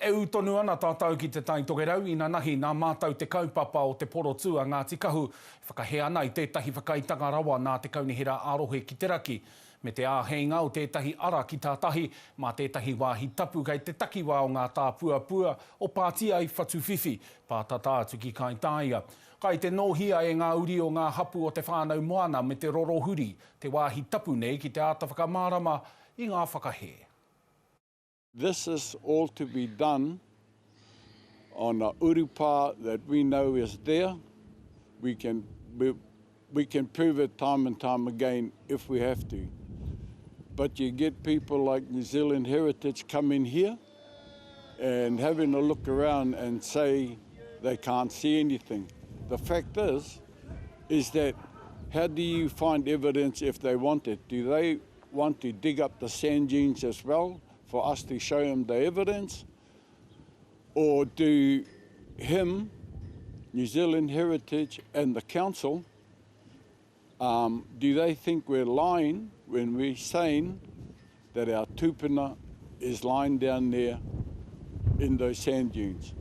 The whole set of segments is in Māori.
E utonu ana tātou ki te tai tokerau ina nahi nā mātou te kaupapa o te poro tua Ngāti Kahu. Whakahe ana i tētahi whakaitanga rawa nā te kaunihera arohe ki te raki. Me te āheinga o tētahi ara ki tātahi, mā tētahi wāhi tapu kei te takiwā o ngā tāpuapua o Pātia i Whatuwhiwhi, pātata atu ki Kaitaia. Kai te nōhia e ngā uri o ngā hapū o te Whānau Moana me te Rorohuri, te wāhi tapu nei ki te āta whakamārama i ngā whakahe. This is all to be done on a urupa that we know is there. We can prove it time and time again if we have to. But you get people like New Zealand Heritage come in here and having a look around and say they can't see anything. The fact is that how do you find evidence if they want it? Do they want to dig up the sand dunes as well for us to show them the evidence? Or do him, New Zealand Heritage and the Council, do they think we're lying when we're saying that our tupuna is lying down there in those sand dunes?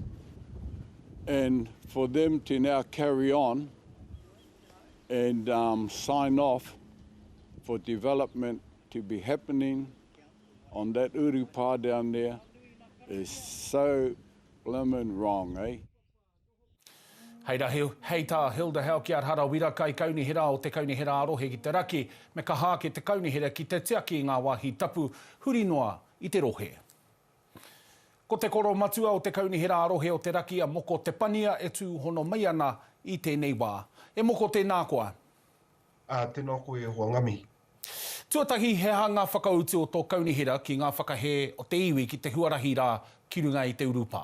And for them to now carry on and sign off for development to be happening on that urupa down there is so blimmin' wrong, eh? Hei tā Hilda Hau ki arhara wira kai kaunihera o te kaunihera arohe ki te raki, me ka hāke te kaunihera ki te tiaki i ngā wāhi tapu, huri noa i te rohe. Ko te koro matua o te kaunihera arohe o te raki a Moko Tepania e tū hono mai ana i tēnei wā. E moko tēnā koa? Tēnā koe hoa ngami. Tuatahi he hanga whakautu o tō kaunihera ki ngā whakahe o te iwi ki te huarahi rā ki runga i te urupa.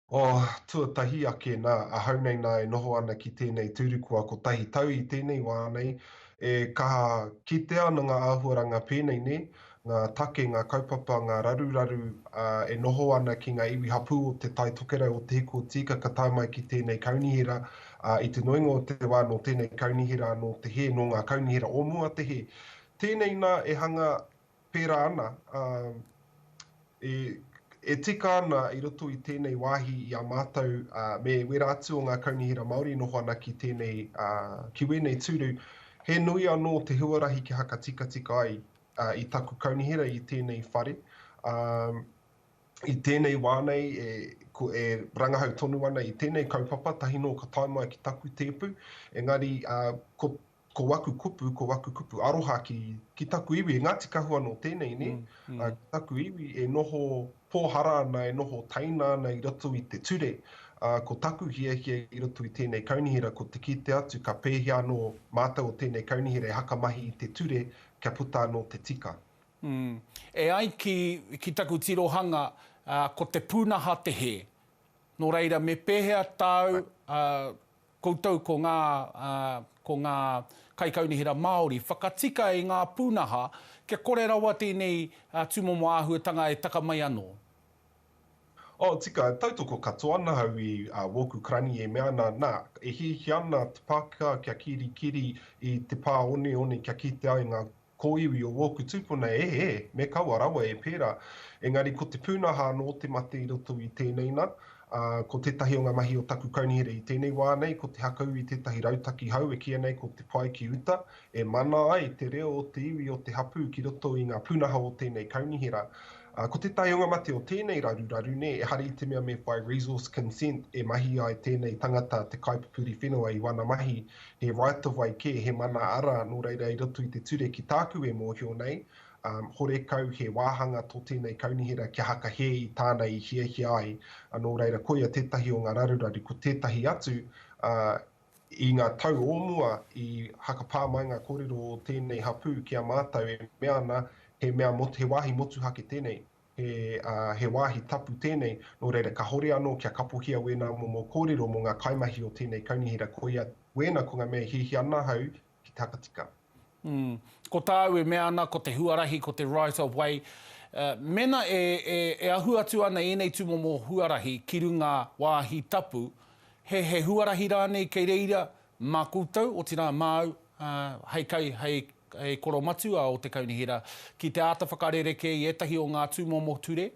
Tuatahi ake nā ahau nei nā e noho ana ki tēnei tūrikua ko tahi tau i tēnei wānei e kaha kitea ana ngā āhuaranga pēnei ne, ngā take, ngā kaupapa, ngā raruraru e noho ana ki ngā iwi hapū o te tai tokera o te hiko tika ka taumai ki tēnei kaunihera i te noinga o te wā no tēnei kaunihera no te he, no ngā kaunihera o mua te he. Tēnei nā e hanga pērā ana e tika ana i roto i tēnei wāhi i a mātou me wera atu o ngā kaunihera Māori noho ana ki tēnei ki wēnei tūru. He nui anō te huarahi ki haka tika ai i taku kaunihera i tēnei whare. I tēnei wānei e rangahau tonu ana i tēnei kaupapa tahi no ka taimai ki taku tēpu. Engari ko waku kupu aroha ki taku iwi, Ngāti Kahu anō tēnei ne. Taku iwi e noho pōhara ana, e noho taina ana i roto i te ture. Ko taku hia i roto i tēnei kaunihera, ko te kite atu ka pēhia anō mātou o tēnei kaunihera e hakamahi i te ture kia puta anō te tika. E ai ki taku tirohanga ko te pūnaha te he. Nō reira, me pēhea tau koutou ko ngā kai kaunihera Māori, whakatika i ngā pūnaha, kia kore rawa tēnei tūmomo āhuatanga e taka mai anō? Tika, tautoko katoa ana hau i woku krani e mea nā, e hihi ana te Pākehā kia kirikiri i te pā one kia kite ai ngā kōiwi o woku tūpuna me kaua rawa e pērā. Engari, ko te pūnaha no te mate i roto i tēnei nā, ko tētahi o ngā mahi o taku kaunihera i tēnei wānei, ko te hakau i tētahi rautaki hau e kia nei ko te pai ki uta, e mana ai te reo o te iwi o te hapū ki roto i ngā pūnaha o tēnei kaunihera. Ko tētahi o ngā mate o tēnei raruraru ne, e hari i te mea me whai resource consent e mahi ai tēnei tangata te kaipapuri whenua i wana mahi, he right of way ke, he mana ara nō reira i roto i te ture ki tāku e mōhio nei, hore kau he wāhanga tō tēnei kaunihera kia haka he i tāna i hia ai. Nō reira, koia tētahi o ngā raruraru, ko tētahi atu i ngā tau omua i haka pāmai ngā kōrero o tēnei hapū kia mātou e mea ana, he wāhi motu hake tēnei, he wāhi tapu tēnei, nō reira ka hore anō kia kapohia wēnā mō kōrero mō ngā kaimahi o tēnei kaunihera koia wēnā ko ngā mea hihi ana hau ki takatika. Ko tāu e mea ana, ko te huarahi, ko te right of way. Mena e ahu atu ana enei tūmomo huarahi ki runga wāhi tapu, he huarahi rānei kei reira mā koutou o tina māu hei koro matua o te kaunihera ki te āta whakarereke i etahi o ngā tūmomo ture?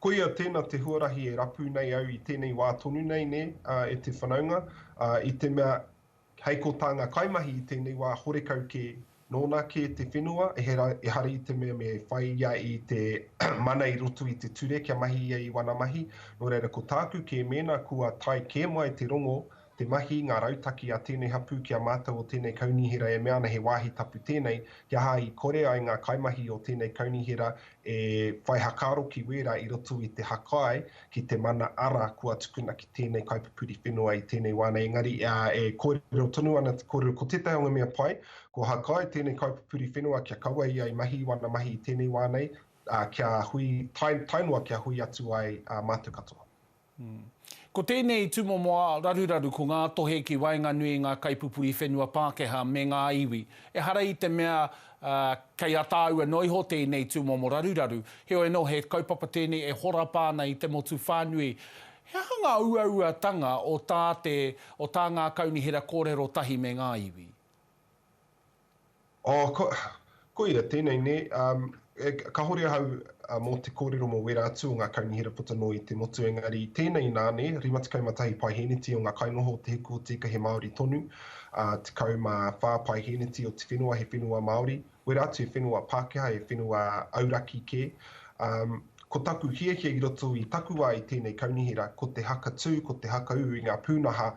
Koia tēnā te huarahi e rapu nei au I tēnei wā tonu nei ne, e te whanaunga, I te mea hei ko tāngā kaimahi I tēnei wā horekau ke nōna ke te whenua, e hara I te mea me whai ia I te mana I roto I te ture, kia mahi ia I wana mahi. Nō reira, ko tāku ke mena kua tai ke mai te rongo, te mahi, ngā rautaki a tēnei hapū kia mātou o tēnei kaunihera e mea ana he wāhi tapu tēnei, kia ha I kore ai ngā kaimahi o tēnei kaunihera e whai hakaro ki wera I roto I te hakai ki te mana ara kua tukuna ki tēnei kaipupuri whenua I tēnei wāna. Engari, e kōrero tonu ana, kōrero ko tētai o ngā mea pai, ko hakai tēnei kaipupuri whenua kia kaua I ai mahi wana mahi I tēnei wānei, kia hui, tainua kia hui atu ai mātou katoa. Ko tēnei tūmomoa raruraru ko ngā tohe ki waenga nui ngā kaipupuri whenua Pākehā me ngā iwi. E hara I te mea kei atāua noiho tēnei tūmomo raruraru. Heo e no he kaupapa tēnei e hora pāna I te motu whānui. He hanga ua o tā ngā kaunihera kōrero tahi me ngā iwi? Ko ia tēnei ne, ka hore hau mō te kōrero mō wera atu o ngā kaunihera puta no I te motu engari. Tēnei nāne, rimatikau matahi paiheneti o ngā kainoho o te heku o tēkahi Māori tonu, te kau mā whā paiheneti o te whenua he whenua Māori. Wera atu he whenua Pākehā, he whenua auraki ke. Ko taku hiahia I roto I taku wā I tēnei kaunihera, ko te haka tū, ko te haka uu I ngā pūnaha,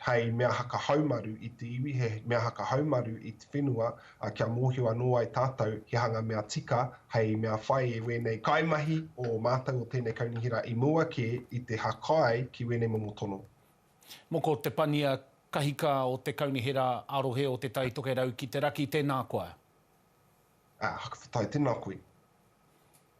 hei mea haka haumaru I te iwi, he mea haka haumaru I te whenua, kia mōhio anō ai tātou, he hanga mea tika, hei mea whai e wenei kaimahi o mātou o tēnei kaunihera I mua ke I te hakai ki wenei momo tono. Moko Tepania, kahika o te kaunihera arohe o te taitoke rau ki te raki, tēnā koe. Haka whatai, tēnā koe.